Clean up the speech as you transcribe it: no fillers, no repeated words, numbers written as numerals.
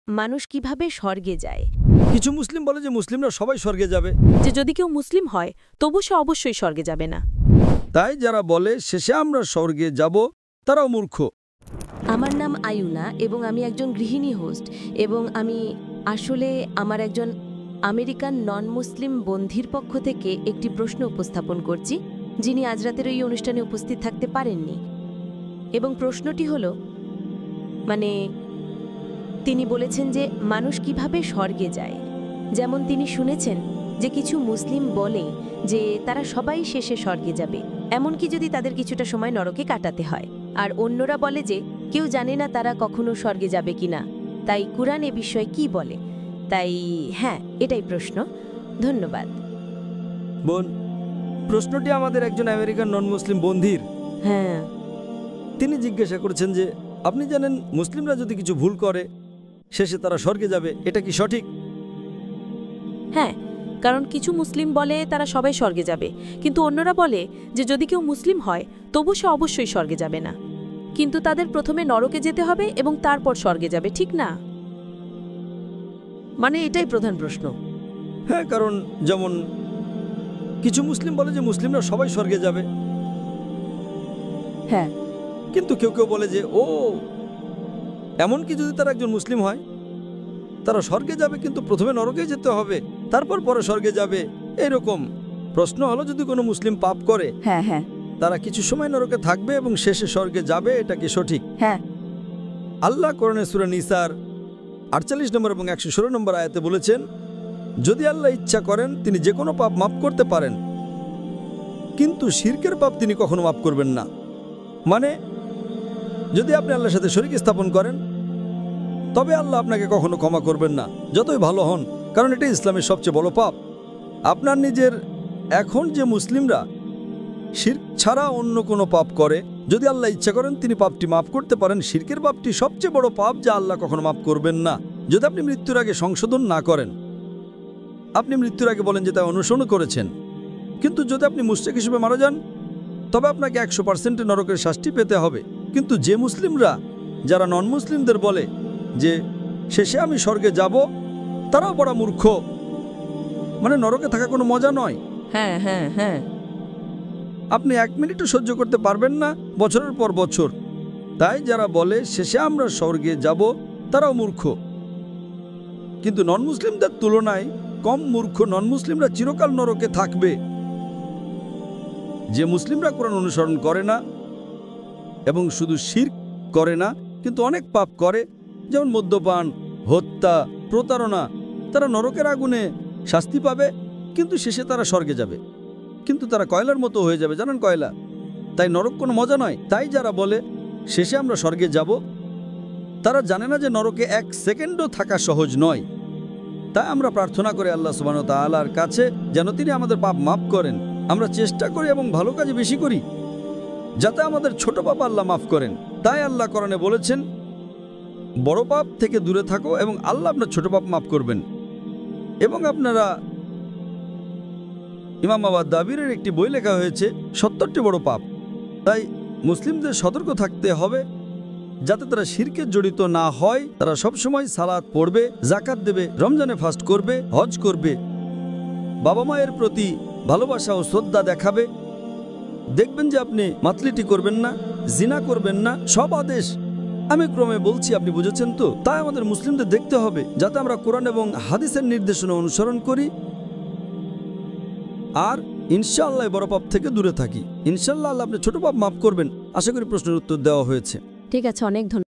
মানুষ কিভাবে স্বর্গে যায়। কিছু মুসলিম বলে যে মুসলিমরা সবাই স্বর্গে যাবে, যে যদি কেউ মুসলিম হয় তবু সে অবশ্যই স্বর্গে যাবে না। তাই যারা বলে শেষে আমরা স্বর্গে যাব তারাও মূর্খ। আমার নাম আয়ুনা এবং আমি একজন গৃহিণী হোস্ট এবং আমি আসলে আমার একজন আমেরিকান নন মুসলিম বন্ধুর পক্ষ থেকে একটি প্রশ্ন উপস্থাপন করছি, যিনি আজ রাতের এই অনুষ্ঠানে উপস্থিত থাকতে পারেননি। এবং প্রশ্নটি হলো, তিনি বলেছেন যে মানুষ কিভাবে স্বর্গে যায়। যেমন তিনি শুনেছেন যে কিছু মুসলিম বলে যে তারা সবাই শেষে স্বর্গে যাবে, এমনকি যদি তাদের কিছুটা সময় নরকে কাটাতে হয়। আর অন্যরা বলে যে কেউ জানে না তারা কখনো স্বর্গে যাবে কিনা। তাই কুরআন এ বিষয়ে কি বলে? তাই হ্যাঁ, এটাই প্রশ্ন। ধন্যবাদ। বোন, প্রশ্নটি আমাদের একজন আমেরিকান নন মুসলিম বন্ধুর। হ্যাঁ, তিনি জিজ্ঞাসা করেছেন যে আপনি জানেন মুসলিমরা যদি কিছু ভুল করে শেষে তারা স্বর্গে যাবে, এটা কি সঠিক? হ্যাঁ, কারণ কিছু মুসলিম বলে তারা সবাই স্বর্গে যাবে, কিন্তু অন্যরা বলে যে যদি কেউ মুসলিম হয় তবু সে অবশ্যই স্বর্গে যাবে না, কিন্তু তাদের প্রথমে নরকে যেতে হবে এবং তারপর স্বর্গে যাবে, ঠিক না? এটাই প্রধান প্রশ্ন। হ্যাঁ, কারণ যেমন কিছু মুসলিম বলে যে মুসলিমরা সবাই স্বর্গে যাবে, হ্যাঁ, কিন্তু কেউ কেউ বলে যে এমনকি যদি তারা একজন মুসলিম হয় তারা স্বর্গে যাবে, কিন্তু প্রথমে নরকে যেতে হবে, তারপর পরে স্বর্গে যাবে। এরকম প্রশ্ন হলো, যদি কোনো মুসলিম পাপ করে হ্যাঁ হ্যাঁ তারা কিছু সময় নরকে থাকবে এবং শেষে স্বর্গে যাবে, এটা কি সঠিক? হ্যাঁ। আল্লাহ কোরআনে সূরা নিসার 48 নম্বর এবং 116 নম্বর আয়াতে বলেছেন, যদি আল্লাহ ইচ্ছা করেন তিনি যে কোনো পাপ মাফ করতে পারেন, কিন্তু শিরকের পাপ তিনি কখনো মাফ করবেন না। যদি আপনি আল্লাহর সাথে শরীক স্থাপন করেন তবে আল্লাহ আপনাকে কখনো ক্ষমা করবেন না, যতই ভালো হন, কারণ এটা ইসলামের সবচেয়ে বড় পাপ। আপনার নিজের এখন যে মুসলিমরা শিরক ছাড়া অন্য কোনো পাপ করে, যদি আল্লাহ ইচ্ছা করেন তিনি পাপটি মাফ করতে পারেন। শিরকের পাপটি সবচেয়ে বড় পাপ যা আল্লাহ কখনো মাফ করবেন না, যদি আপনি মৃত্যুর আগে সংশোধন না করেন। আপনি মৃত্যুর আগে বলেন যে তা অনুসরণ করেছেন, কিন্তু যদি আপনি মুশরিক হিসেবে মারা যান তবে আপনাকে 100% নরকের শাস্তি পেতে হবে। কিন্তু যে মুসলিমরা যারা নন মুসলিমদের বলে যে শেষে আমি স্বর্গে যাব, তারাও বড় মূর্খ। নরকে থাকা কোনো মজা নয়। হ্যাঁ হ্যাঁ হ্যাঁ। আপনি 1 মিনিটও সহ্য করতে পারবেন না বছরের পর বছর। তাই যারা বলে শেষে আমরা স্বর্গে যাব তারাও মূর্খ, কিন্তু নন মুসলিমদের তুলনায় কম মূর্খ। নন মুসলিমরা চিরকাল নরকে থাকবে। যে মুসলিমরা কোরআন অনুসরণ করে না এবং শুধু শিরক করে না কিন্তু অনেক পাপ করে, যেমন মদ্যপান, হত্যা, প্রতারণা, তারা নরকের আগুনে শাস্তি পাবে, কিন্তু শেষে তারা স্বর্গে যাবে। কিন্তু তারা কয়লার মতো হয়ে যাবে, জানেন কয়লা। তাই নরক কোনো মজা নয়। তাই যারা বলে শেষে আমরা স্বর্গে যাব, তারা জানে না যে নরকে 1 সেকেন্ডও থাকা সহজ নয়। তাই আমরা প্রার্থনা করি আল্লাহ সুবহানাহু ওয়া তাআলার কাছে যেন তিনি আমাদের পাপ মাফ করেন। আমরা চেষ্টা করি এবং ভালো কাজে বেশি করি যাতে আমাদের ছোট পাপ আল্লাহ মাফ করেন। তাই আল্লাহ কোরআনে বলেছেন, বড় পাপ থেকে দূরে থাকো এবং আল্লাহ আপনার ছোট পাপ মাফ করবেন। এবং আপনারা ইমাম আদ-দাবিরের একটি বই লেখা হয়েছে 70টি বড় পাপ। তাই মুসলিমদের সতর্ক থাকতে হবে যাতে তারা শিরকে জড়িত না হয়। তারা সবসময় সালাত পড়বে, যাকাত দেবে, রমজানে ফাস্ট করবে, হজ করবে, বাবা মায়ের প্রতি ভালোবাসা ও শ্রদ্ধা দেখাবে। দেখবেন যে আপনি মাতলিটি করবেন না, জিনা করবেন না। সব আদেশ আমি ক্রমে বলছি, আপনি বুঝেছেন তো? তাই আমাদের মুসলিমদের দেখতে হবে যাতে আমরা কোরআন এবং হাদিসের নির্দেশনা অনুসরণ করি আর ইনশাআল্লাহ বড় পাপ থেকে দূরে থাকি। ইনশাআল্লাহ আল্লাহ আপনি ছোট পাপ মাফ করবেন। আশা করি প্রশ্নের উত্তর দেওয়া হয়েছে। ঠিক আছে, অনেক ধন্যবাদ।